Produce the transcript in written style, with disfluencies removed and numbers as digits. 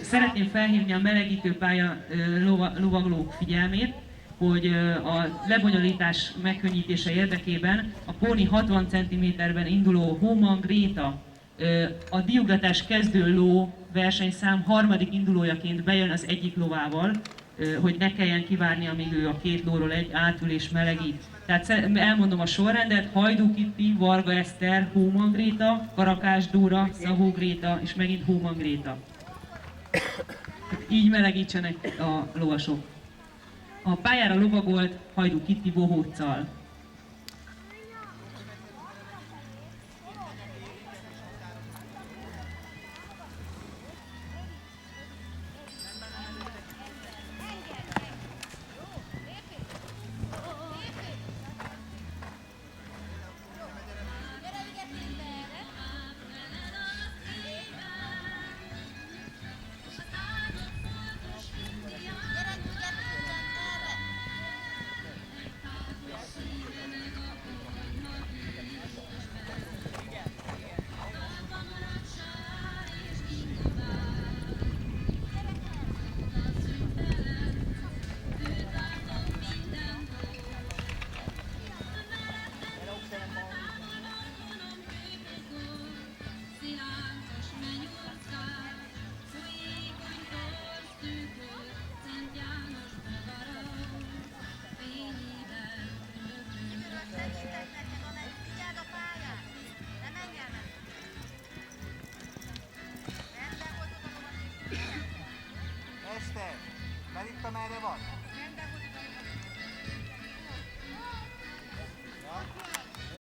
Szeretném felhívni a melegítőpálya lovaglók figyelmét, hogy a lebonyolítás megkönnyítése érdekében a póni 60 cm-ben induló Homan Gréta a diugratás kezdő ló versenyszám harmadik indulójaként bejön az egyik lovával, hogy ne kelljen kivárni, amíg ő a két lóról átül és melegít. Tehát elmondom a sorrendet: Hajdú Kitti, Varga Eszter, Homan Gréta, Karakás Dóra, Szahó Gréta és megint Homan Gréta. Így melegítsenek a lovasok. A pályára lovagolt Hajdú Kitti bohóccal.